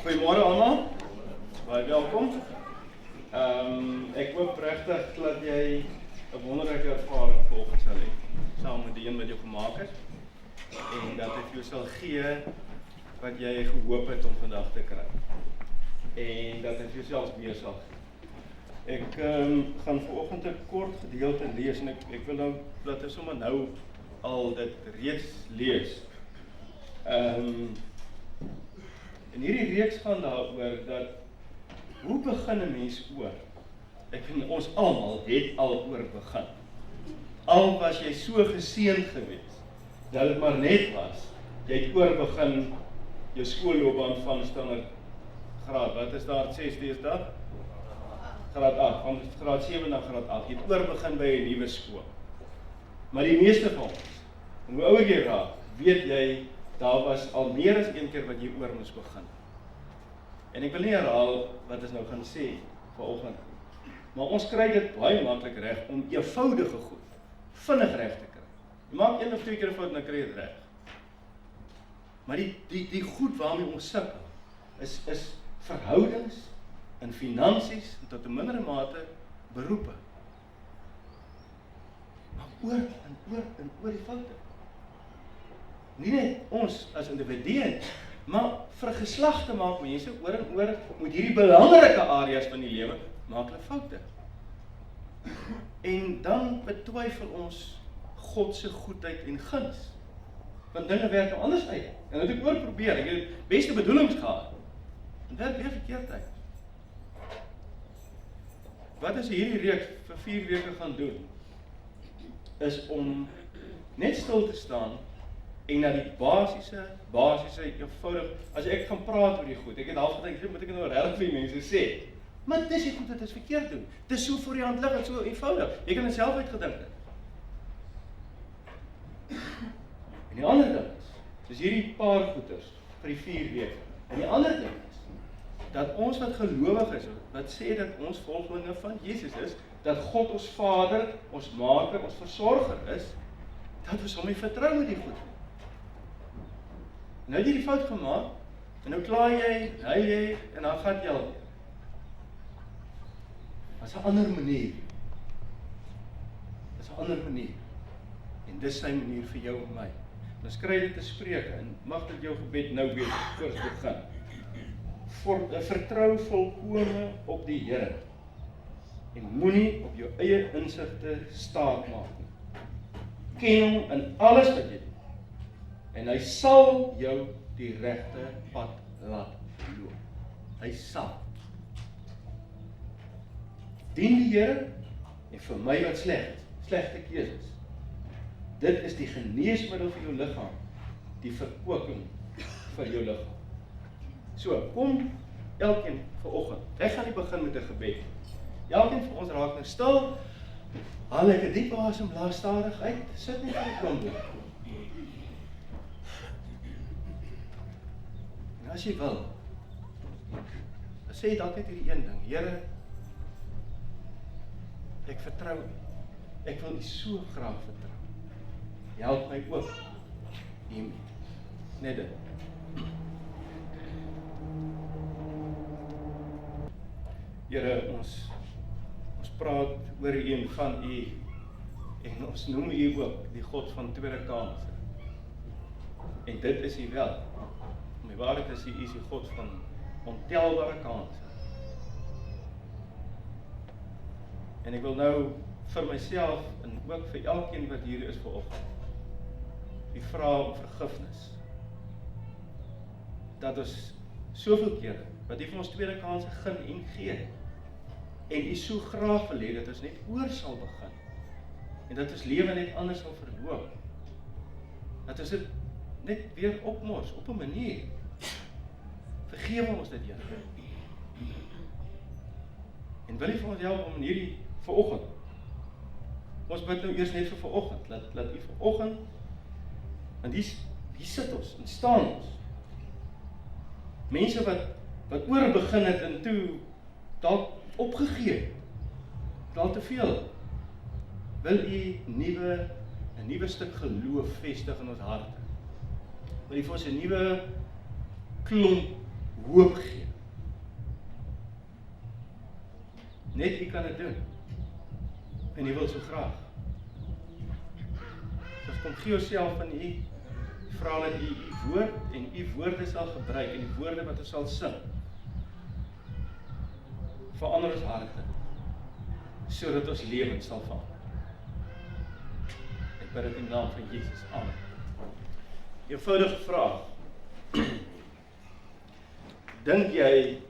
Goeiemôre allemaal, baie welkom. Ek hoop regtig dat jy 'n wonderlike ervaring vanoggend sal hê, saam met die een wat jou gemaak het, en dat dit jou sal gee wat jy gehoop het om vandag te kry, en dat dit jouself weer sal gee. Ek gaan vanoggend 'n kort gedeelte lees, en ek wil nou, dat ek sommer nou al dit reeds lees. En hierdie reeks gaan daaroor dat, hoe begin 'n mens oor? Ek vind ons almal het al oor begin. Al was jy so geseënd geweest, dat dit maar net was, jy het oor begin jou skoolloopbaan van standaard graad, wat is daar 6 deesdae? Graad 8, van graad 7 na graad 8, jy het oor begin by 'n nuwe skool. Maar die meeste van ons, en hoe ouer jy raak, weet jy, daar was al meer as een keer wat jy oor moes begin. En ek wil nie herhaal wat ons nou gaan sê vanoggend, maar ons kry dit baie maklik reg om eenvoudige goed vinnig reg te kry. Jy maak 1 of 2 keer 'n fout en dan kry jy dit reg. Maar die goed waarmee ons sukkel is verhoudings en finansies en tot 'n mindere mate beroepe. Maar oor die foute. Nie net ons as individue, maar vir geslagte maak mense oor en oor met hierdie belangrike areas van die lewe, maak hulle foute. En dan betwyfel ons God se goedheid en guns. Want dinge werk nou anders uit. En dat ek oor probeer, ek het beste bedoelings gehad. En dit werk weer verkeerd uit. Wat as hierdie reeks vir 4 weke gaan doen, is om net stil te staan en na die basiese, eenvoudig, as ek gaan praat oor die goed, ek het half gedink, moet ek nou regtig vir mense sê, maar dis die goed wat ons verkeerd doen, dis so voor die hand lig, en so eenvoudig, jy kan dit self uitgedink het. En die ander ding is hierdie paar goeders, vir die 4 weke, en die ander ding is, dat ons wat gelowig is, wat sê dat ons volgelinge van Jesus is, dat God ons Vader, ons Maker, ons Versorger is, dat ons hom nie vertrou met die goed. Nou het jy die fout gemaak, en nou klaar jy, huil jy, en dan gaan jy alweer. Dat is 'n ander manier. Dat is 'n ander manier. En dis sy manier vir jou en my. Dan skryf dit te Spreuke, en mag dit jou gebed nou weer voor begin. Vertrou volkome op die Here, en moenie op jou eie insigte staat maak nie. Ken hom in alles wat jy doen, en hy sal jou die regte pad laat loop. Hy sal. Dien die Here, en vir my wat slegte keuses. Dit is die geneesmiddel vir jou liggaam, die verkwikking vir jou liggaam. So, kom elkeen vanoggend. Ek gaan nie begin met 'n gebed. Elkeen van ons raak nou stil, haal ek 'n diep asem, blaas stadig uit, sit net vir 'n oomblik. En as jy wil, dan sê jy dalk net hierdie een ding, Here, ek vertrou U. Ek wil U so graag vertrou. Help my ook hiermee. Net dit. Here, ons praat oor U en van U, en ons noem U ook die God van tweede kanse. En dit is U wel. Om die waarheid is U is die God van ontelbare kanse. En ek wil nou vir myself, en ook vir elkeen wat hier is vanoggend, U vra om vergifnis. Dat ons soveel kere, wat U vir ons tweede kanse gun en gee, en U so graag wil hê dat ons net oor sal begin, en dat ons lewe net anders sal verloop, dat ons dit net weer opmors, op 'n manier. Vergewe ons dit, Here. En wil U vir ons help om in hierdie vanoggend, ons bid nou eers net vir vanoggend, laat U vanoggend, en hier sit ons, en staan ons, mense wat oor begin het, en toe dalk opgegee, dalk te veel, wil U 'n nuwe stuk geloof vestig in ons harte, wil U vir ons 'n nuwe klomp hoop gee. Net U kan dit doen. En U wil so graag. Dus kom gee jouself aan U, vra dat U woord en U woorde sal gebruik en die woorde wat ons sal sing. Verander ons harte, sodat ons lewens sal verander. Ek bid dit in die naam van Jesus. Amen. Eenvoudige vraag. Dink jy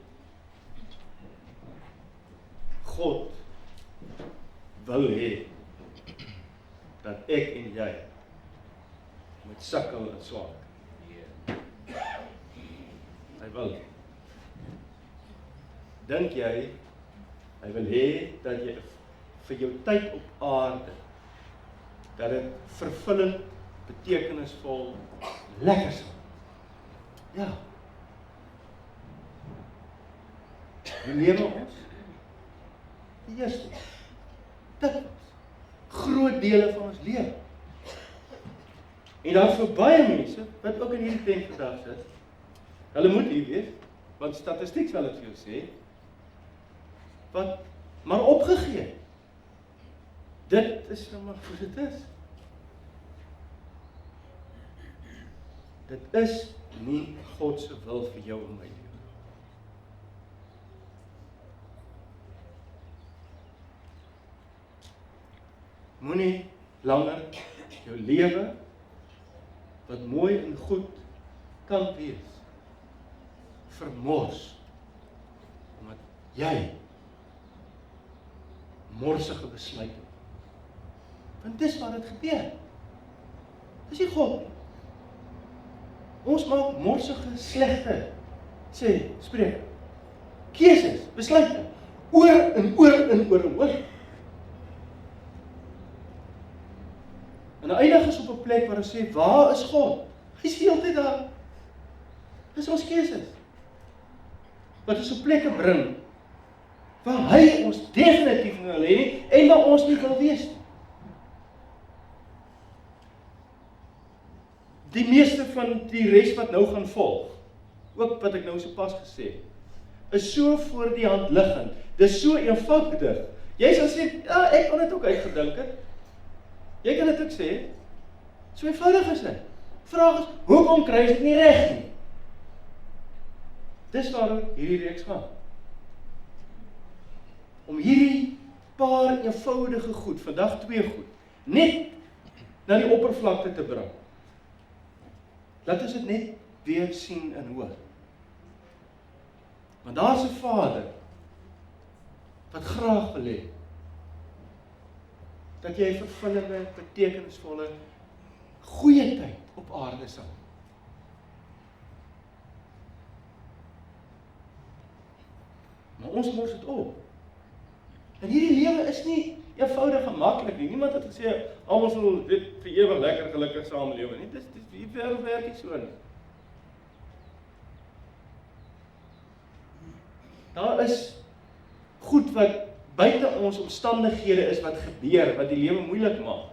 God wil hê dat ek en jy moet sukkel en swaar? Hy wil. Dink jy hy wil hê dat jy vir jou tyd op aarde dat dit vervullend, betekenisvol, lekker sal? Ja. Hoe lewe ons? Die eerste. Dit was groot dele van ons lewe. En daar is baie mense wat ook in hierdie tent vandag sit. Hulle moet hier wees, want statistiek sal dit vir jou sê, wat maar opgegee. Dit is nou maar hoe dit is. Dit is nie God se wil vir jou en my lewe. Moenie langer jou lewe wat mooi en goed kan wees vermors omdat jy morsige besluite maak. Want dis wat dit gebeur. Dis nie God. Ons maak morsige, slegte, spreek, keuses, besluite, oor en oor en oor en oor. En eindig is op 'n plek waar ons sê, waar is God? Hy is heeltyd daar. Dis ons keuses. Wat ons op plekke bring, waar hy ons definitief nie wil hê nie, en waar ons nie wil wees nie. Die meeste van die res wat nou gaan volg, ook wat ek nou so pas gesê, is so voor die hand liggend. Dis so eenvoudig. Jy sal sê, ja, ek kan dit ook uitgedink het. Jy kan dit ook sê, so eenvoudig is dit. Vraag is, hoekom kry jy dit nie reg nie? Dis waarom hierdie reeks gaan. Om hierdie paar eenvoudige goed, vandag 2 goed, net na die oppervlakte te bring. Laat ons dit net weer sien en hoor. Want daar's 'n Vader wat graag wil hê dat jy 'n vervullende, betekenisvolle, goeie tyd op aarde sal. Maar ons mors dit op. En hierdie lewe is nie eenvoudig en maklik nie. Niemand het gesê, almal sal dit vir ewig lekker gelukkig saamlewe nie. Dis wie werk nie so nie. Daar is goed wat buite ons omstandighede is wat gebeur, wat die lewe moeilik maak.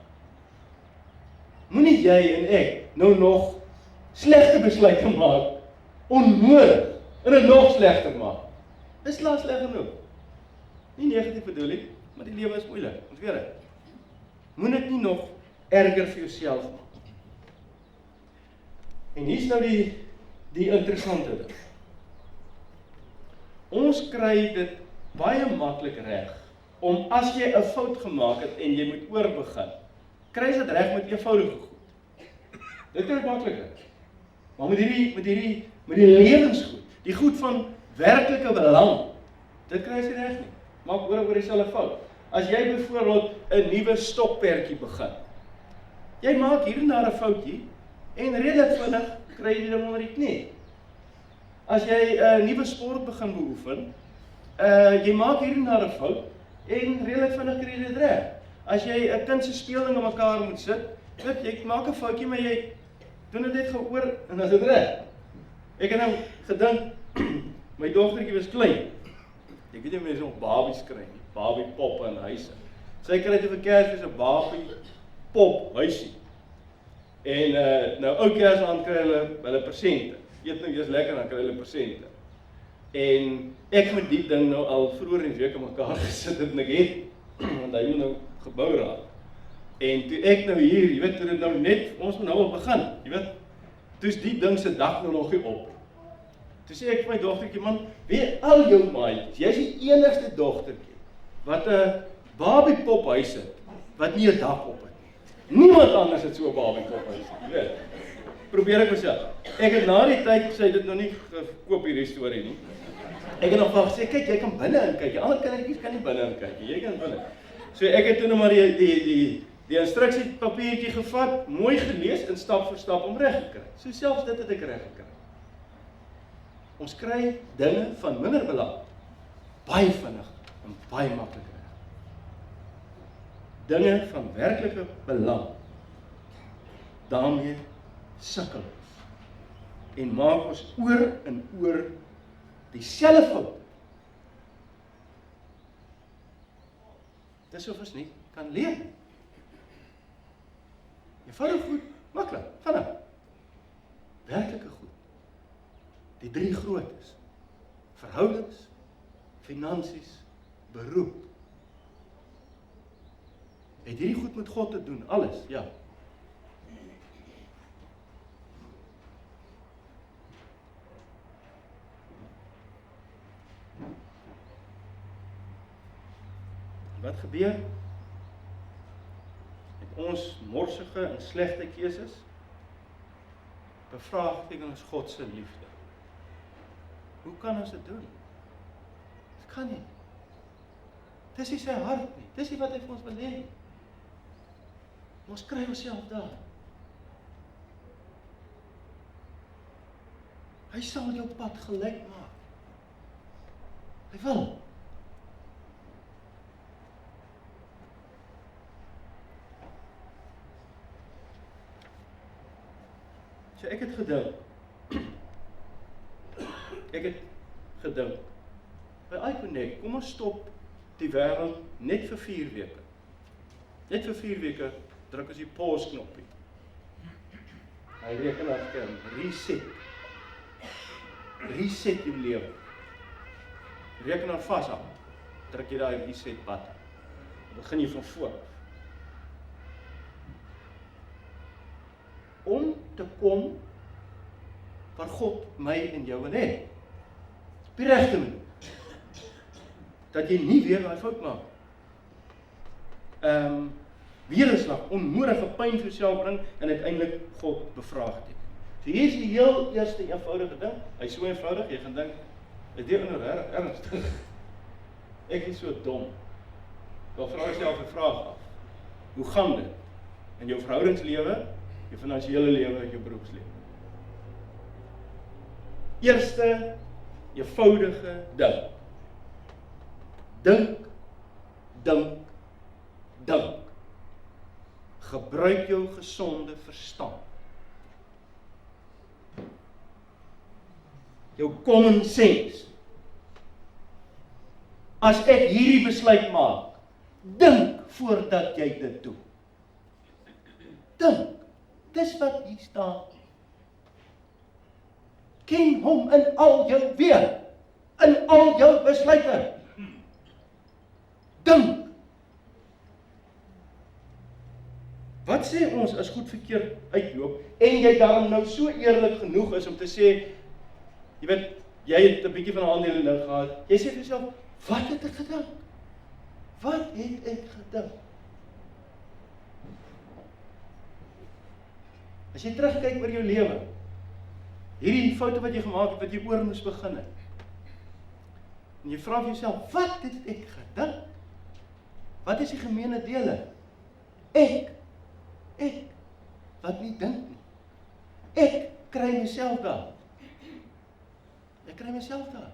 Moenie jy en ek nou nog slegte besluite maak, onnodig, en dit nog slegter maak. Dis laat sleg genoeg. Nie negatief bedoel nie, maar die lewe is moeilik, ons weet dit. Moenie dit nie nog erger vir jouself maak. En hier's nou die interessante ding. Ons kry dit baie maklik reg, om as jy 'n fout gemaak het en jy moet oorbegin, kry jy dit reg met eenvoudige goed. Dit kry makliker. Maar met die lewensgoed, die goed van werklike belang, dit kry jy reg nie. Maak oor dieselfde fout. As jy byvoorbeeld 'n nuwe stokperdjie begin, jy maak hier en daar 'n foutjie, en redelik vinnig kry jy dit onder die knie. As jy 'n nuwe sport begin beoefen, jy maak hier en daar 'n fout, en redelik vinnig kry jy dit reg. As jy 'n kind se speelding aan mekaar moet sit, jy maak 'n foutjie, maar jy doen dit net gou oor, en dan is dit reg. Ek het nou gedink, my dogtertjie was klein. Ek weet nie mense nog babies kry nie, babie poppe in huise. Sy kry dit vir Kersfees 'n babie pop huisie. En nou ou Kersaand kry hulle persente. Eet nou eers lekker, dan kry hulle persente. En ek met die ding nou al vroeër in die week aan mekaar gesit het en ek het, want hy moet nou gebou raak. En toe ek nou hier, jy weet, toe dit nou net, ons moet nou al begin, jy weet, toe is die ding se dak nou nog nie op. Toe sê ek vir my dogtertjie, man, weet al jou maatjies, jy is die enigste dogtertjie, wat 'n babiepophuis het, wat nie 'n dak op het. Niemand anders het so 'n babiepophuis, jy weet. Probeer ek myself. Ek het na die tyd gesê, dit nou nie gekoop hierdie storie nie. Ek het nog van gesê, kyk, jy kan binne in kyk, die ander kindertjies kan nie binne in kyk, jy kan binne. So ek het toe nou maar die instruksiepapiertjie gevat, mooi gelees en stap vir stap om reg gekry. So selfs dit het ek reg gekry. Ons kry dinge van minder belang, baie vinnig en baie maklik reg. Dinge van werklike belang, daarmee sukkel ons. En maak ons oor en oor dieselfde fout. Dis of ons nie kan leer. Eenvoudig goed, maklik, vinnig. Werklike goed. Die 3 grootes. Verhoudings, finansies, beroep. Het hierdie goed met God te doen, alles, ja. Wat gebeur? Met ons morsige en slegte keuses bevraagteken ons God se liefde. Hoe kan ons dit doen? Dit kan nie. Dis nie sy hart nie. Dis nie wat hy vir ons wil hê nie. Ons kry onsself daar. Hy sal jou pad gelyk maak. Hy wil. So ek het gedink, by iConnect, kom ons stop die wêreld net vir 4 weke. Net vir 4 weke druk ons die pause knoppie. Hy rekenaar skerm, reset. Reset jou lewe. Rekenaar vashou. Druk jy daai reset button. Dan begin jy van voor af. Om te kom waar God my en jou wil hê. Op die regte manier. Dat jy nie weer daai fout maak. Weerslag, onnodige pyn vir jouself bring en uiteindelik God bevraagteken. So hier is die heel eerste eenvoudige ding. Hy is so eenvoudig, jy gaan dink, is dit nou ernstig? Ek is so dom. Dan vra jouself 'n vraag af. Hoe gaan dit? In jou verhoudingslewe, jou finansiële lewe en jou beroepslewe. Eerste eenvoudige ding. Dink. Gebruik jou gesonde verstand. Jou common sense. As ek hierdie besluit maak, dink voordat jy dit doen. Dink. Dis wat hier staan. Ken hom in al jou weë, in al jou besluite. Dink. Wat sê ons as goed verkeerd uitloop en jy daarom nou so eerlik genoeg is om te sê, jy weet, jy het 'n bietjie van 'n aandeel nou gehad. Jy sê vir jouself, wat het ek gedink? Wat het ek gedink? As jy terugkyk oor jou lewe, hierdie foute wat jy gemaak het, wat jy oor moes begin het. En jy vra vir jouself, wat het ek gedink? Wat is die gemeene dele? Ek, wat nie dink nie. Ek kry myself daar. Ek kry myself daar.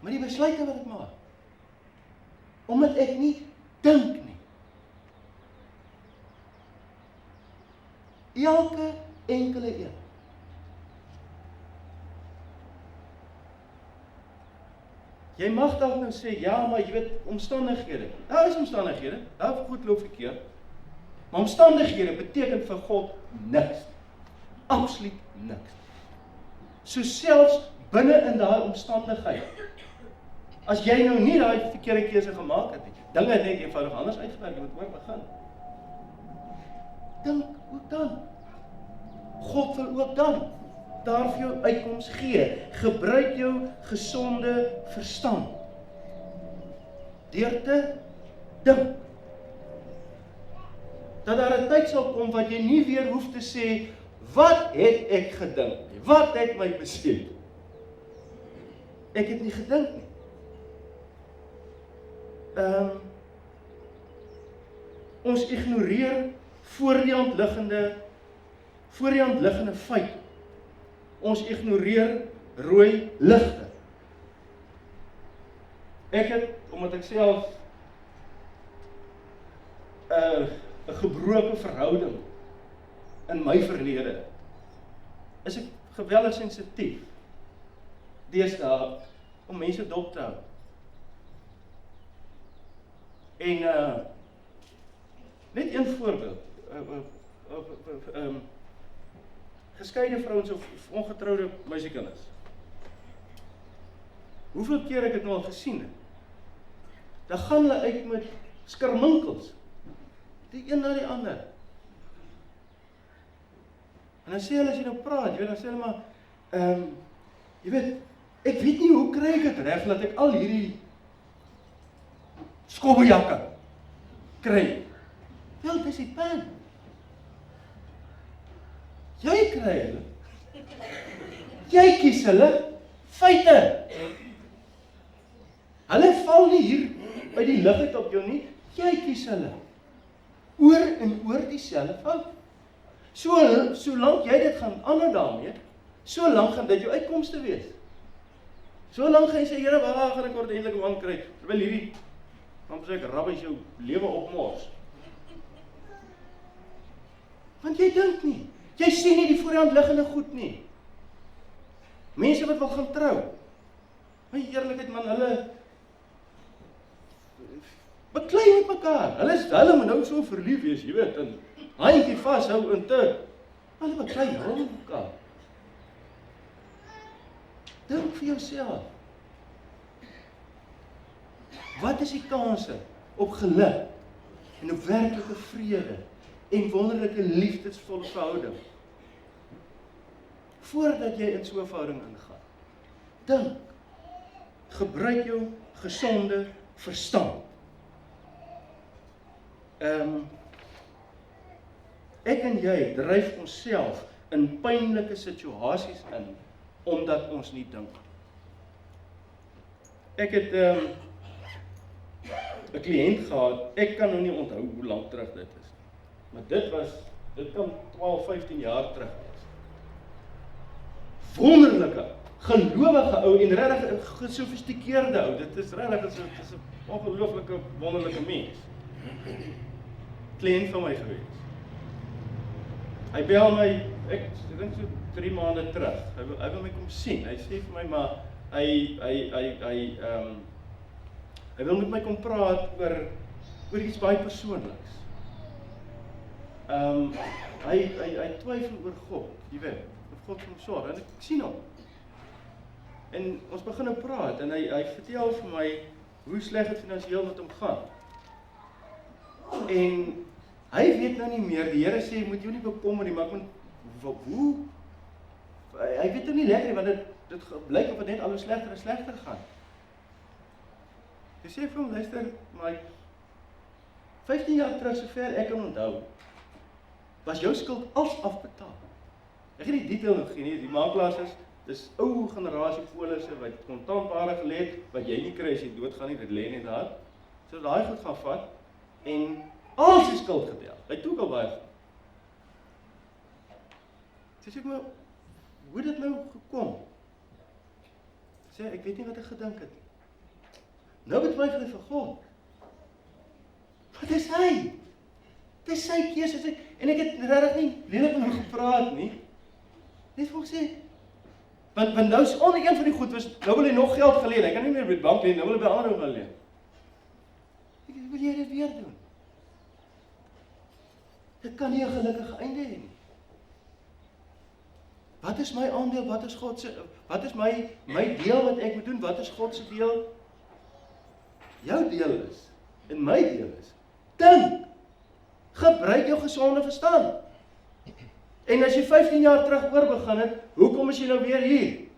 Maar die besluite wat ek maak, omdat ek nie dink nie. Elke enkele een. Jy mag dalk nou sê, ja, maar jy weet, omstandighede. Daar is omstandighede, daar goed loop verkeerd. Maar omstandighede beteken vir God niks. Absoluut niks. So selfs binne in daai omstandigheid, as jy nou nie daai verkeerde keuse gemaak het nie, dinge het net eenvoudig anders uitgewerk, jy moet oor begin. Dink ook dan. God wil ook dan daar vir jou uitkoms gee. Gebruik jou gesonde verstand. Deur te dink. Dat daar 'n tyd sal kom wat jy nie weer hoef te sê, wat het ek gedink nie? Wat het my beseer? Ek het nie gedink nie. Ons ignoreer voor die hand liggende feit. Ons ignoreer rooi ligte. Ek het, omdat ek self 'n gebroke verhouding in my verlede, is ek geweldig sensitief deesdae om mense dop te hou. En net een voorbeeld, geskeide vrouens of ongetroude meisiekinders. Hoeveel keer ek het nou al gesien het? Dan gaan hulle uit met skerminkels, die een na die ander. En dan sê hulle, as jy nou praat, dan sê hulle maar, jy weet, ek weet nie hoe kry ek het reg, dat ek al hierdie skobbejakke kry. Wel, dis die pen. Jy kry hulle. Jy kies hulle feite. Hulle val nie hier by die lig uit op jou nie. Jy kies hulle. Oor en oor dieselfde fout. Solank jy dit gaan aanhou daarmee, solank gaan dit jou uitkomste wees. Solank gaan jy sê, Here, waar gaan ek ordentlik 'n man kry? Terwyl hierdie, dan sê ek, rabbies jou lewe opmors. Want jy dink nie. Jy sien nie die voor die hand liggende goed nie. Mense wat wil gaan trou. My eerlikheid man, hulle beklei met mekaar. Hulle moet nou so verlief wees, jy weet, en handjie vashou en te. Hulle beklei met mekaar. Dink vir jouself. Wat is die kanse op geluk en op werklike vrede en wonderlike liefdesvolle verhouding? Voordat jy in so 'n verhouding ingaan. Dink. Gebruik jou gesonde verstand. Ek en jy dryf onsself in pynlike situasies in, omdat ons nie dink. Ek het 'n kliënt gehad, ek kan nou nie onthou hoe lank terug dit is. Maar dit kan 12, 15 jaar terug wees. Wonderlike, gelowige ou en regtig 'n gesofistikeerde ou. Dit is regtig 'n ongelooflike wonderlike mens. Kliënt van my gewees. Hy bel my, ek dink so 3 maande terug. Hy wil my kom sien. Hy sê vir my maar hy wil met my kom praat oor iets baie persoonliks. Hy twyfel oor God, jy weet, of God vir hom sorg. En ek sien hom. En ons begin nou praat en hy vertel vir my hoe sleg dit finansiëel met hom gaan. En hy weet nou nie meer, die Here sê, moet jou nie bekommer nie, maar ek moet, hoe? Hy weet nou nie lekker nie, want dit blyk of het net al hoe slegter en slegter gaan. Ek sê vir hom, luister, maar 15 jaar terug, sover ek kan onthou, was jou skuld als afbetaal. Ek gaan nie detail nog gee nie, die makelaars dis ou generasie polisse wat kontantware gelê het, wat jy nie kry as jy doodgaan nie, dit lê net daar. So daai goed gaan vat, en al sy skuld gebel. Hy het ook al baie. Sê ek maar, hoe het dit nou gekom? Sê, ek weet nie wat ek gedink het. Nou betwyfel hy vir God. Wat is hy? Dit is sy keuse. En ek het regtig nie lelik met hom gepraat nie. Net vir hom sê, want nou is onder een van die goed was, nou wil hy nog geld geleen. Hy kan nie meer by die bank leen, nou wil hy by ander gaan leen. Ek wil jy dit weer doen? Dit kan nie 'n gelukkige einde hê nie. Wat is my aandeel? Wat is God se? Wat is my deel wat ek moet doen? Wat is God se deel? Jou deel is, en my deel is, dink, gebruik jou gesonde verstand. En as jy 15 jaar terug oorbegin het, hoekom is jy nou weer hier?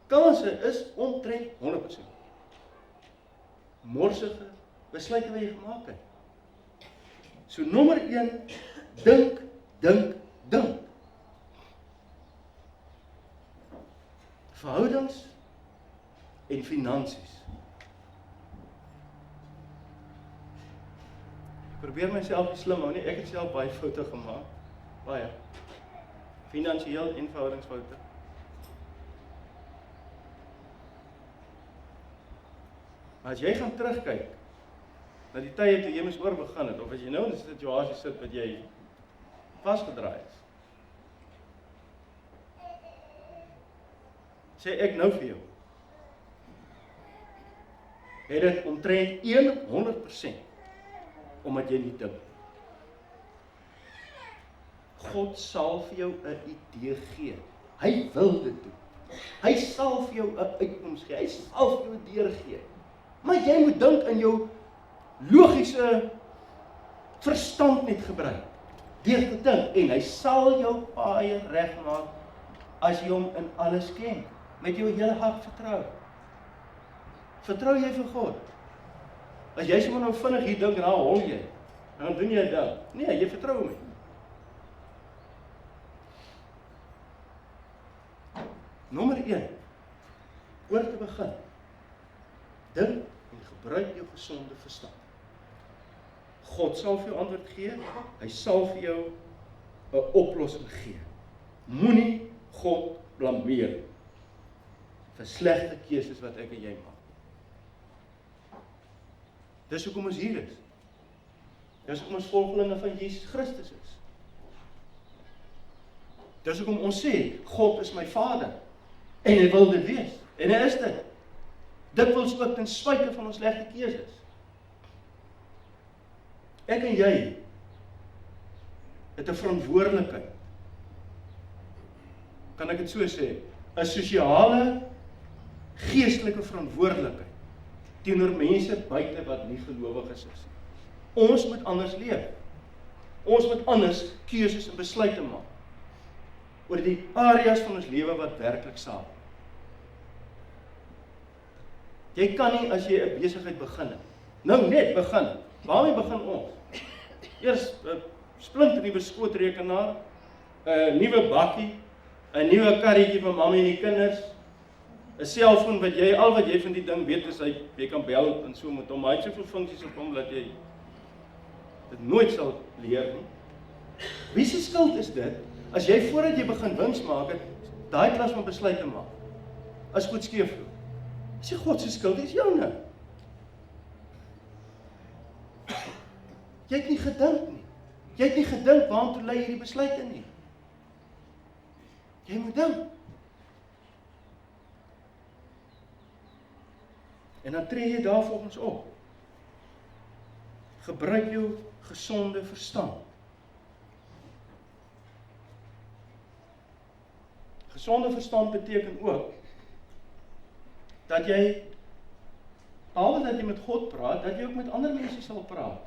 Kanse is omtrent 100%. Morsige besluite wat jy gemaak het. So nommer 1, dink, dink, dink. Verhoudings en finansies. Ek probeer myself nie slim hou nie, ek het self baie foute gemaak. Baie. Finansiëel en verhoudingsfoute. Maar as jy gaan terugkyk na die tye toe jy moes oorbegin het, of as jy nou in 'n situasie sit wat jy vasgedraai is, sê ek nou vir jou, het dit omtrent 100% omdat jy nie dink. God sal vir jou 'n idee gee. Hy wil dit doen. Hy sal vir jou 'n uitkoms gee. Hy sal vir jou 'n deur gee. Maar jy moet dink in jou logiese verstand net gebruik. Deur te dink, en hy sal jou paai regmaak as jy hom in alles ken. Met jou hele hart vertrou. Vertrou jy vir God? As jy sommer nou vinnig hier dink, dan hol jy. Dan doen jy dit. Nee, jy vertrou hom nie. Nommer 1. Oor te begin. Dink en gebruik jou gesonde verstand. God sal vir jou antwoord gee. Hy sal vir jou 'n oplossing gee. Moenie God blameer vir slegte keuses wat ek en jy maak. Dis hoekom ons hier is. Dis hoekom ons volgelinge van Jesus Christus is. Dis hoekom ons sê, God is my Vader. En hy wil dit wees. En hy is dit. Dit wil ook ten spyte van ons slegte keuses. Ek en jy het 'n verantwoordelikheid. Kan ek dit so sê? 'n Sosiale, geestelike verantwoordelikheid teenoor mense buite wat nie gelowiges is. Ons moet anders leef. Ons moet anders keuses en besluite maak oor die areas van ons lewe wat werklik saak. Jy kan nie as jy 'n besigheid begin het. Nou net begin. Waarmee begin ons? Eers 'n splinternuwe skootrekenaar, 'n nuwe bakkie, 'n nuwe karretjie vir mamma en die kinders, 'n selfoon wat jy al wat jy van die ding weet is jy kan bel en so met hom. Hy het soveel funksies op hom dat jy dit nooit sal leer nie. Wie se skuld is dit as jy voordat jy begin wins maak het, daai klas van besluite maak? As goed skeefloop. Dis nie God se skuld, dis joune. Jy het nie gedink nie. Jy het nie gedink waartoe lei hierdie besluite nie. Jy moet dink. En dan tree jy daarvolgens op. Gebruik jou gesonde verstand. Gesonde verstand beteken ook dat jy, behalwe dat jy met God praat, dat jy ook met ander mense sal praat.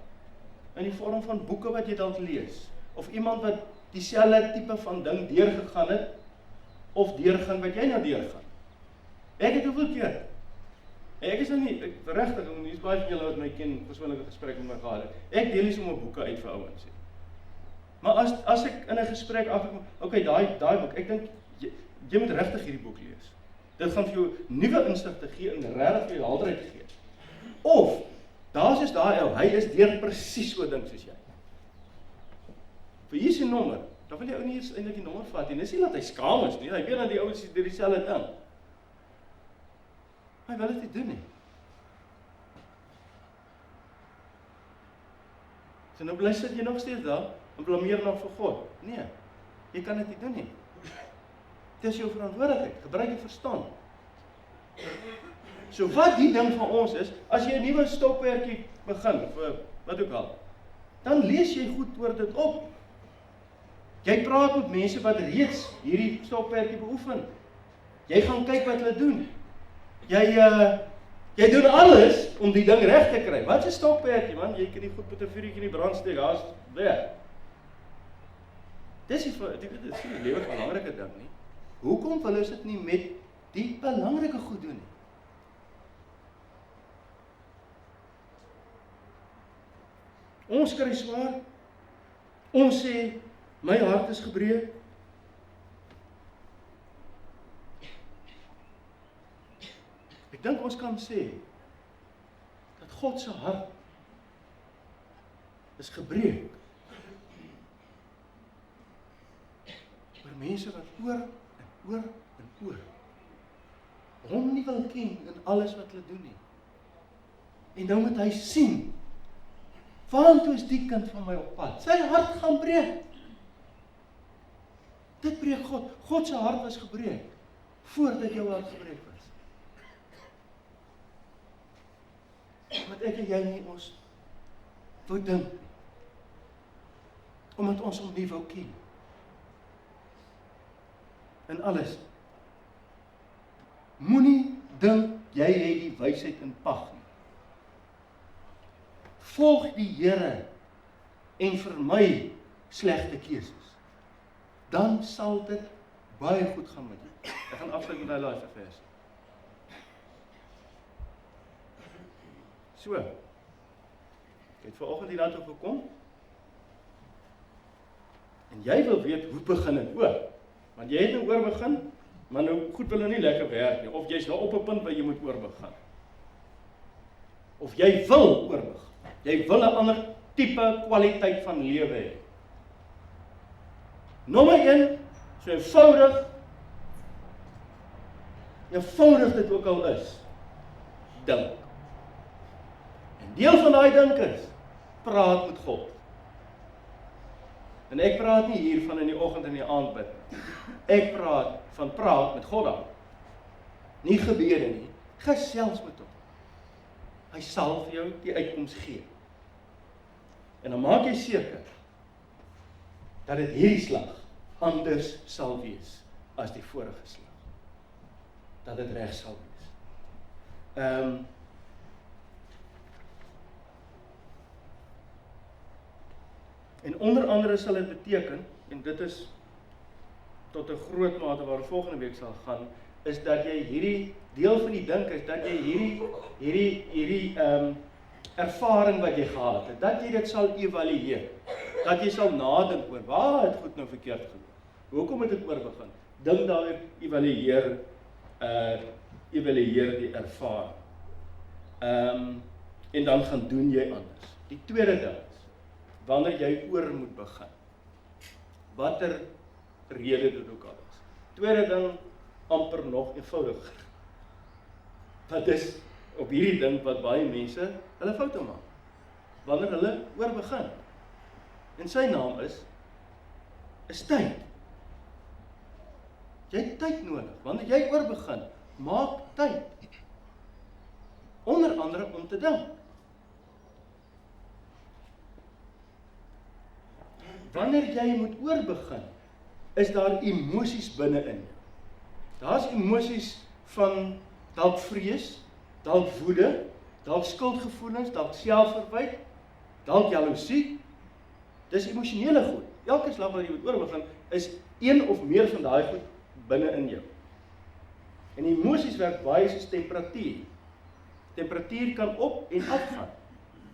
In die vorm van boeke wat jy dalk lees. Of iemand wat dieselfde tipe van ding deurgegaan het, of deurgaan wat jy nou deurgaan. Ek het hoeveel keer. Ek is nou nie, regtig, hier is baie van julle wat my ken, persoonlike gesprek met my gehad het. Ek deel nie sommer boeke uit vir ouens nie. Maar as ek in 'n gesprek afkom, okay, daai boek, ek dink jy moet regtig hierdie boek lees. Dit gaan vir jou nuwe insigte gee en regtig vir jou helderheid gee. Of daar's is daai ou, hy is deur presies so ding soos jy. Vir hier is 'n nommer. Dan wil jy ou nie eens eintlik die nommer vat nie. Dis nie dat hy skaam is nie. Hy weet dat die ouens doen dieselfde ding. Hy wil dit nie doen nie. So nou bly sit jy nog steeds daar en blameer nog vir God. Nee, jy kan dit nie doen nie. Dit is jou verantwoordelikheid. Gebruik jou verstand. So wat die ding van ons is, as jy 'n nuwe stokperdjie begin, of wat ook al, dan lees jy goed oor dit op. Jy praat met mense wat reeds hierdie stokperdjie beoefen. Jy gaan kyk wat hulle doen. Jy doen alles om die ding reg te kry. Wat is 'n stokperdjie, man? Jy kan nie goed met 'n vuurtjie in die brand steek, daar's weg. Dis die lewe belangrike ding nie. Hoekom wil ons dit nie met die belangrike goed doen nie? Ons kry swaar. Ons sê, my hart is gebreek. Ek dink ons kan sê, dat God se hart is gebreek. Oor mense wat oor en oor hom nie wil ken in alles wat hulle doen nie. En nou moet hy sien, waantoe is die kind van my op pad? Sy hart gaan breek. Dit breek God. God se hart was gebreek, voordat jou hart gebreek was. Want ek en jy nie ons wou dink, omdat ons hom nie wou ken. En alles. Moenie dink jy het die wysheid in pag nie. Volg die Here en vermy slegte keuses. Dan sal dit baie goed gaan met jou. Ek gaan afsluit met daai laaste vers. So. Ek het vanoggend hier daartoe gekom. En jy wil weet hoe begin ek oor? Want jy het nou oor begin, maar nou goed wil nou nie lekker werk nie. Of jy's nou op 'n punt waar jy moet oor begin. Of jy wil oor begin. Jy wil 'n ander tipe kwaliteit van lewe hê. Nommer 1, so eenvoudig dit ook al is, dink. En deel van daai dink is, praat met God. En ek praat nie hier van in die oggend en die aand bid. Ek praat met God dan. Nie gebede nie, gesels met hom. Hy sal vir jou die uitkoms gee. En dan maak jy seker dat dit hierdie slag anders sal wees as die vorige slag. Dat dit reg sal wees. En onder andere sal dit beteken, en dit is tot 'n groot mate waar volgende week sal gaan, is dat jy hierdie deel van die dink is dat jy hierdie ervaring wat jy gehad het, dat jy dit sal evalueer. Dat jy sal nadink oor waar het goed nou verkeerd geloop. Hoekom het ek oor begin? Dink daaroor, evalueer die ervaring. En dan gaan doen jy anders. Die tweede ding is, wanneer jy oor moet begin, watter rede dit ook al is. Tweede ding, amper nog eenvoudiger. Wat is op hierdie ding wat baie mense hulle foute maak, wanneer hulle oor begin. En sy naam is tyd. Jy het tyd nodig. Wanneer jy oor begin, maak tyd. Onder andere om te dink. Wanneer jy moet oor begin, is daar emosies binne in jou. Daar's emosies van dalk vrees, dalk woede, dalk skuldgevoelens, dalk selfverwyte, dalk jaloesie. Dis emosionele goed. Elke slag wat jy moet oor begin, is een of meer van daai goed binne in jou. En emosies werk baie soos temperatuur. Temperatuur kan op en af gaan.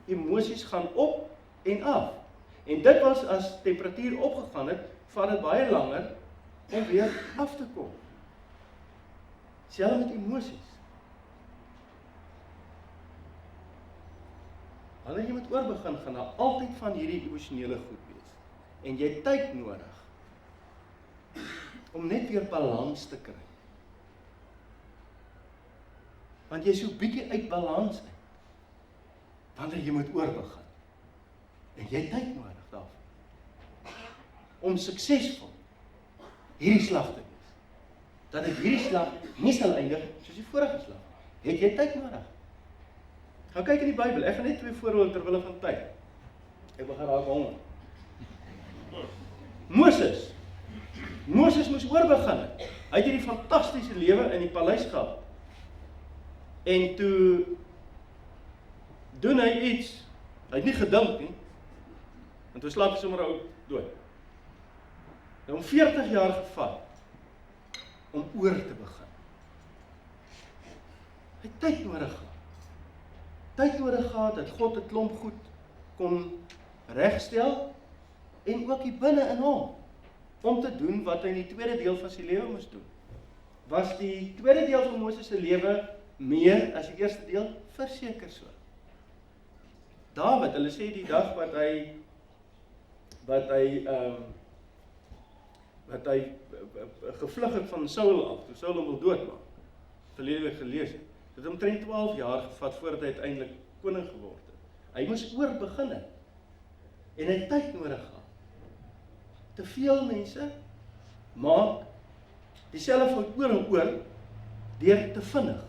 Emosies gaan op en af. En dit was as temperatuur opgegaan het, vat dit baie langer om weer af te kom. Selfs met emosies. Wanneer jy moet oorbegin, gaan daar altyd van hierdie emosionele goed wees. En jy het tyd nodig om net weer balans te kry. Want jy is so bietjie uit balans uit. Wanneer jy moet oorbegin. En jy het tyd nodig daarvoor. Om suksesvol hierdie slag te wees. Dat dit hierdie slag nie sal eindig soos die vorige slag. Het jy tyd nodig? Gaan kyk in die Bybel. Ek gaan net 2 voorbeelde terwille van tyd. Ek begin raak honger. Moses moes oorbegin het. Hy het hierdie fantastiese lewe in die paleis gehad. En toe doen hy iets, hy het nie gedink nie, en toe slaap hy sommer ou dood. Nou om 40 jaar gevat, om oor te begin. Hy het tyd nodig gehad. Tyd nodig gehad, dat God 'n klomp goed kon regstel, en ook hier binne in hom, om te doen wat hy in die tweede deel van sy lewe moes doen. Was die tweede deel van Moses se lewe meer as die eerste deel? Verseker so. Dawid, hulle sê die dag wat hy gevlug het van Saul af, toe Saul hom wil doodmaak, verlede week gelees het, het omtrent 12 jaar gevat voordat hy uiteindelik koning geword het. Hy moes oorbegin het, en hy het tyd nodig gehad. Te veel mense maak dieselfde fout oor en oor, deur te vinnig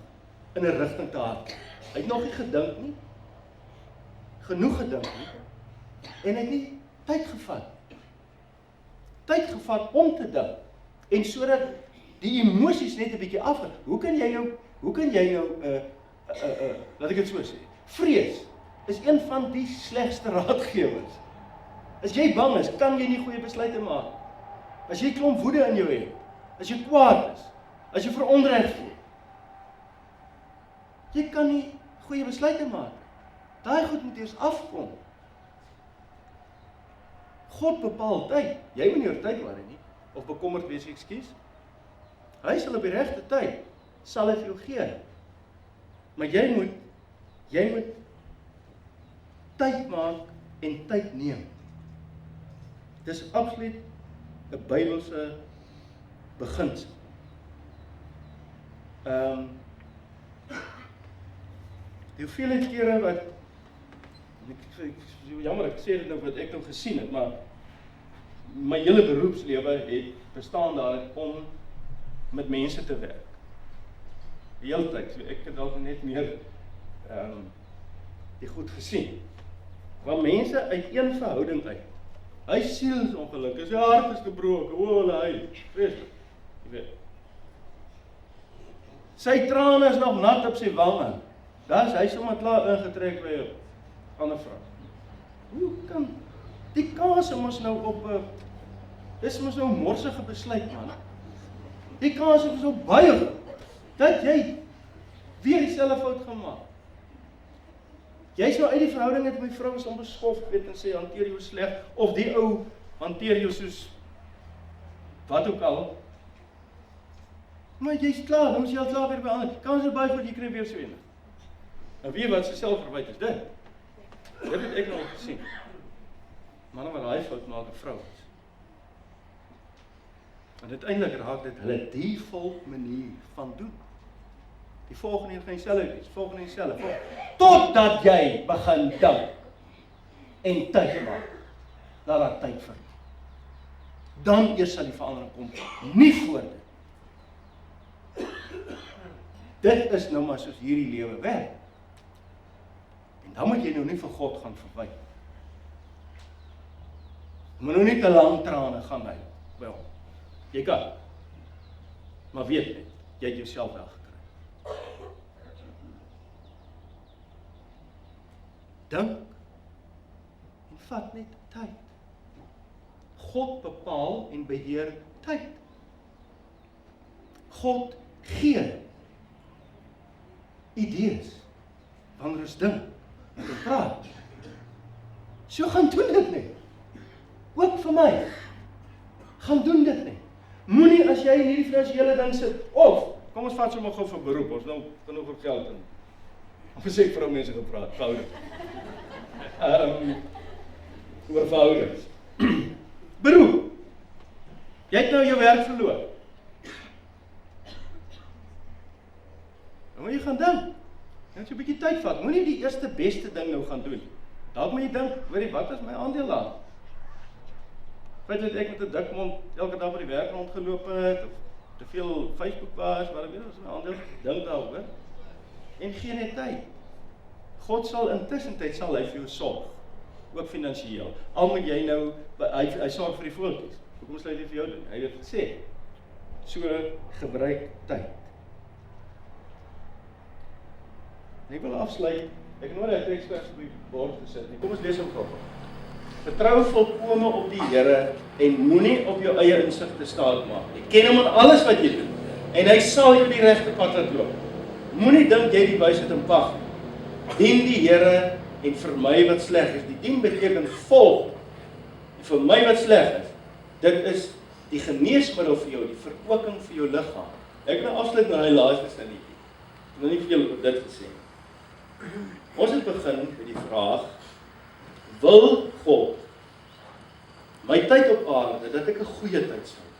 in 'n rigting te hardloop. Hy het nog nie gedink nie, genoeg gedink nie, en hy het nie tyd gevat om te dink, en sodat die emosies net 'n bietjie afgaan. Hoe kan jy nou, laat ek dit so sê, vrees is een van die slegste raadgewers. As jy bang is, kan jy nie goeie besluite maak. As jy klomp woede in jou het, as jy kwaad is, as jy veronreg voel, jy kan nie goeie besluite maak. Daai goed moet eers afkom. God bepaal tyd. Jy moet nie oor tyd worry nie, of bekommerd wees, ekskuus. Hy sal op die regte tyd, sal hy vir jou gee. Maar jy moet tyd maak en tyd neem. Dis absoluut 'n Bybelse beginsel. Die hoeveelheid kere wat, jammer ek sê dit nou wat ek nou gesien het, maar my hele beroepslewe het bestaan daarin om met mense te werk. Die hele tyd, so ek het dalk net meer die goed gesien. Want mense uit een verhouding uit, hy siel is ongelukkig, sy hart is gebroken, hy, vreeslik, jy weet. Sy trane is nog nat op sy wange, daar is hy sommer klaar ingetrek by 'n ander vrou. Hoe kan, die kans mos nou op, dis mos nou 'n morsige besluit, man. Die kans is so baie, dat jy weer dieselfde fout gaan maak. Jy is nou uit die verhouding met my vrou is onbeskof, weet en sê, hanteer jou sleg, of die ou hanteer jou soos, wat ook al. Maar jy is klaar, dan moet jy al klaar weer by ander. Kans is baie goed, jy kry weer so ene. En weet wat sy selfverwyte is dit? Dit het ek nog gesien. Manne wat daai fout maak, 'n vrou is. En uiteindelik raak dit hulle default manier van doen. Die volgende gaan dieselfde wees, volgende dieselfde. Totdat jy begin dink en tyd maak. Laat daar tyd vir. Dan eers sal die verandering kom, nie voor dit. Dit is nou maar soos hierdie lewe werk. En dan moet jy nou nie vir God gaan verwyd. Jy moet nou nie te lang trane gaan hy. Wel, jy kan. Maar weet net, jy het jouself wel gekry. Dink en vat net tyd. God bepaal en beheer tyd. God gee idees wanneer ons dink en praat. So gaan doen dit net. Ook vir my. Gaan doen dit net. Moenie as jy in hierdie finansiële ding sit, of, kom ons vat sommer gou vir beroep, ons nou genoeg vir geld in. Of as ek vir ou mense gepraat, verhoudings. Oor verhoudings. Beroep. Jy het nou jou werk verloor. Dan moet jy gaan dink. Net so 'n bietjie tyd vat. Moenie die eerste beste ding nou gaan doen. Dalk moet jy dink, weet jy, wat is my aandeel daar? Feit dat ek met 'n dik mond elke dag by die werk rondgeloop het, of te veel Facebook was, maar weet jy, wat is my aandeel? Dink daaroor. En gee net tyd. God sal intussen sal hy vir jou sorg, ook finansiëel. Al moet jy nou, hy sorg vir die voeltjies. Hoekom sal hy dit vir jou doen? Hy het gesê, so gebruik tyd. En ek wil afsluit, ek het nou die teksvers op die bord gesit, kom ons lees hom gou. Vertrou volkome op die Here en moenie op jou eie insigte staat maak nie. Ken hom in alles wat jy doen en hy sal jou die regte pad laat loop. Moenie dink jy die wysheid in pag. Dien die Here en vermy wat sleg is. Die dien beteken volg. En vermy wat sleg is. Dit is die geneesmiddel vir jou, die verkwikking vir jou liggaam. Ek nou afsluit met die laaste sinnetjie. Ek wil nie vir julle dit gesê. Ons het begin met die vraag: wil God my tyd op aarde dat ek 'n goeie tyd sal hê?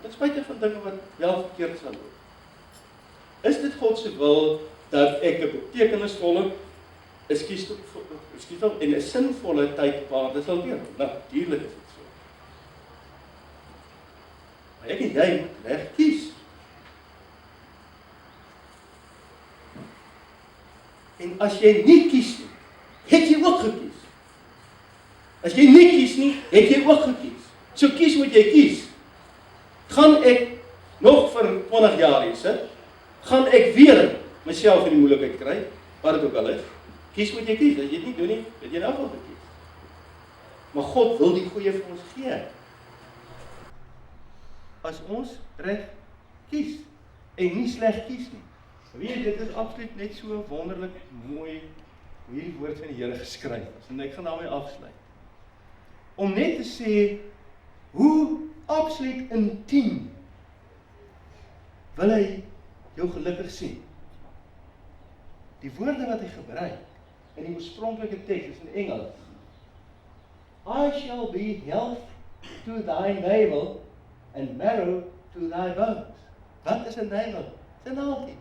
Ten spyte van dinge wat wel verkeerd sal loop. Is dit God se wil dat ek 'n betekenisvolle, en 'n sinvolle tyd op aarde sal leef? Natuurlik is dit so. Maar ek en jy moet reg kies. En as jy nie kies nie, het jy ook gekies. As jy nie kies nie, het jy ook gekies. So kies moet jy kies. Gaan ek nog vir 20 jaar hier sit? Gaan ek weer myself in die moeilikheid kry? Wat dit ook al is. Kies moet jy kies. As jy dit nie doen nie, het jy in elk geval gekies. Maar God wil die goeie vir ons gee. As ons reg kies en nie sleg kies nie. Weet jy, dit is absoluut net so wonderlik mooi hoe hierdie woord van die Here geskryf is. En ek gaan daarmee afsluit. Om net te sê hoe absoluut intiem wil hy jou gelukkig sien. Die woorde wat hy gebruik in die oorspronklike teks is in Engels. I shall be health to thy navel and marrow to thy bones. Wat is 'n navel? Dis 'n naaltjie.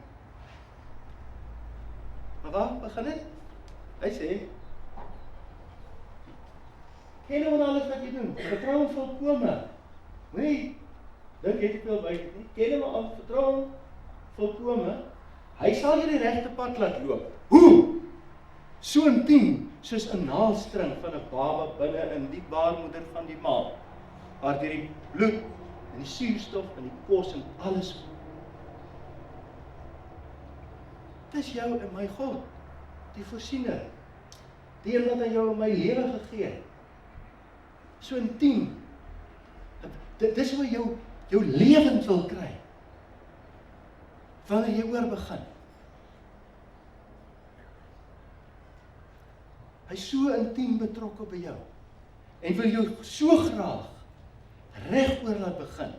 Maar waar begin dit? Hy sê, ken hom in alles wat jy doen. Vertrou hom volkome. Moenie dink jy te veel by dit nie. Ken hom aan, vertrou hom volkome. Hy sal jou die regte pad laat loop. Hoe? So intiem soos 'n naaldstring van 'n baba binne in die baarmoeder van die ma. Waar deur die bloed en die suurstof en die kos en alles. Dis jou en my God, die voorsiener. Die een wat aan jou en my lewe gegee het. So intiem. Dis hoe jou lewend wil kry. Wanneer jy oor begin. Hy is so intiem betrokke by jou. En wil jou so graag reg oor laat begin.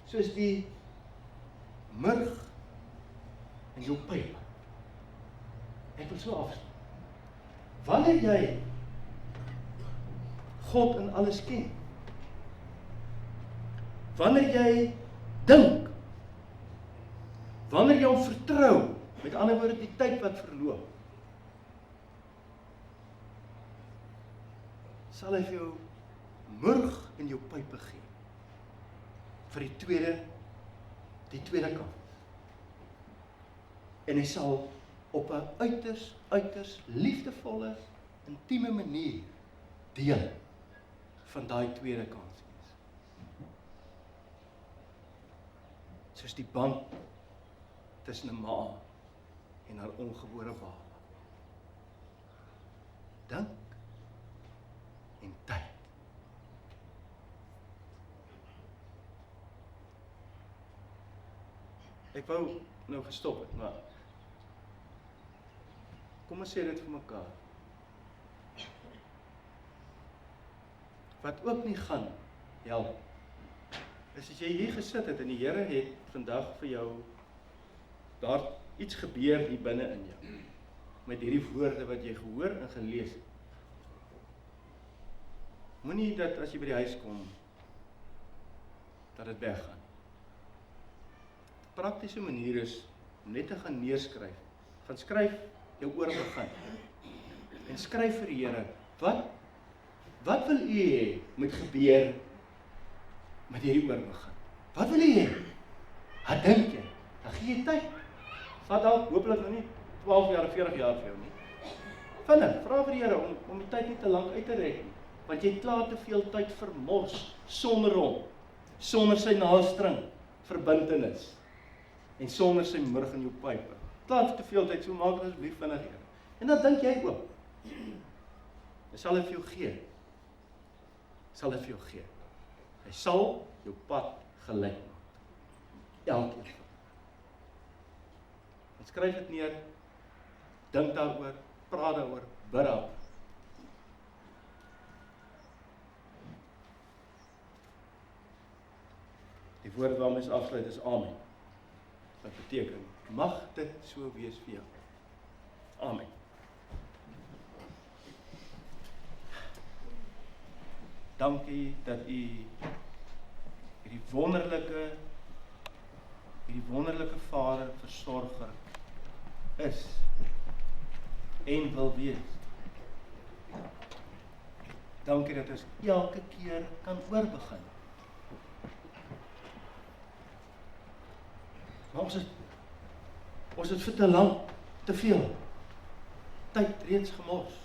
Soos die murg in jou pyp. Ek wil so afsluit. Wanneer jy God in alles ken, wanneer jy dink, wanneer jy hom vertrou, met ander woorde die tyd wat verloop, sal hy vir jou murg in jou pype gee, vir die tweede kant. En hy sal op 'n uiters liefdevolle, intieme manier deel van daai tweede kans wees. Soos die band tussen 'n ma en haar ongebore baba. Dink en tyd. Ek wou nou gestop het, maar kom ons sê dit vir mekaar. Wat ook nie gaan help, is as jy hier gesit het en die Here het vandag vir jou, daar iets gebeur hier binne in jou, met hierdie woorde wat jy gehoor en gelees het. Moenie dat as jy by die huis kom, dat dit weggaan. Die praktiese manier is om net te gaan neerskryf. Gaan skryf jou oor begin. En skryf vir die Here, wat wil u hê moet gebeur met hierdie oor begin? Wat wil u hê? Wat dink jy? Dan gee jy tyd. Vat al, hopelik nog nie 12 jaar of 40 jaar vir jou nie. Vinnig, vra vir die Here om die tyd nie te lank uit te rek nie. want jy het klaar te veel tyd vermors sonder hom, sonder sy naaldstring verbintenis en sonder sy murg in jou pype. Klaar te veel tyd, so maak dit asseblief vinnig, Here. En dan dink jy ook, hy sal dit vir jou gee. Hy sal jou pad gelyk maak. Elkeen. En skryf dit neer, dink daaroor, praat daaroor, bid daaroor. Die woord waarmee ons afsluit is Amen. Wat beteken, mag dit so wees vir jou. Amen. Dankie dat u hierdie wonderlike Vader, versorger is en wil wees. Dankie dat ons elke keer kan oorbegin. Maar ons het vir te lank, te veel tyd reeds gemors.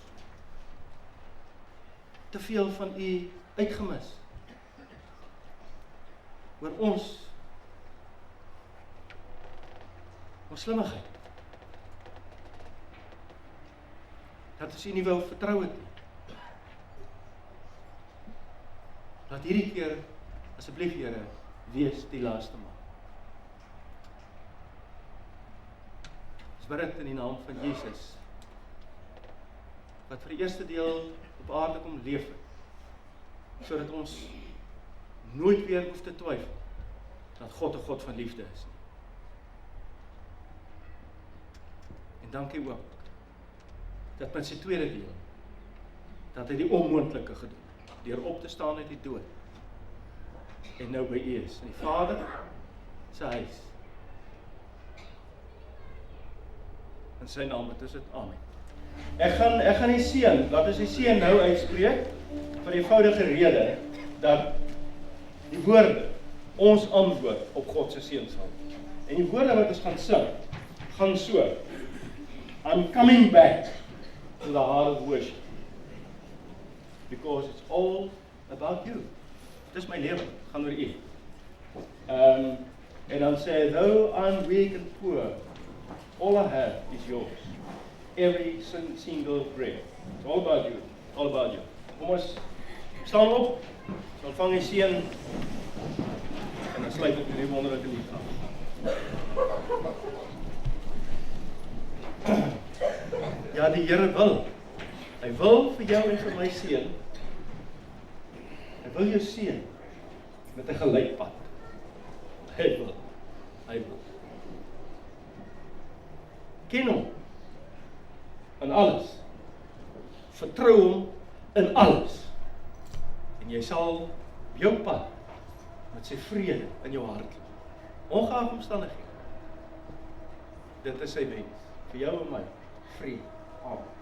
Te veel van u uitgemis. Oor ons slimmigheid. Dat ons u nie wou vertrou het nie. Laat hierdie keer, asseblief Here, wees die laaste maal. Ons bid dit in die naam van Jesus, wat vir die eerste deel op aarde kom leef het, sodat ons nooit weer hoef te twyfel dat God 'n God van liefde is. En dankie ook dat met sy tweede deel, dat hy die onmoontlike gedoen, deur op te staan uit die dood, en nou by u is, in die Vader sy huis. In sy naam, het is dit, Amen. Ek gaan die seën, laat ons die seën nou uitspreek, vir die eenvoudige rede, dat die woorde, ons antwoord op God se seën sal. En die woorde wat ons gaan sing, gaan so, I'm coming back to the heart of worship, because it's all about you. Dit is my lewe, het gaan oor u. En dan sê, though I'm weak and poor, all I have is yours. Every single breath. It's all about you. All about you. Kom ons staan op. Ons ontvang die seën. En dan sluit ek met die wonderlike lied af. Ja, die Here wil. Hy wil vir jou en vir my seën. Hy wil jou seën met 'n gelykpad. Hy wil. Ken hom in alles. Vertrou hom in alles. En jy sal jou pad met sy vrede in jou hart loop. Ongeag omstandighede. Dit is sy wens vir jou en my. Vrede. Amen.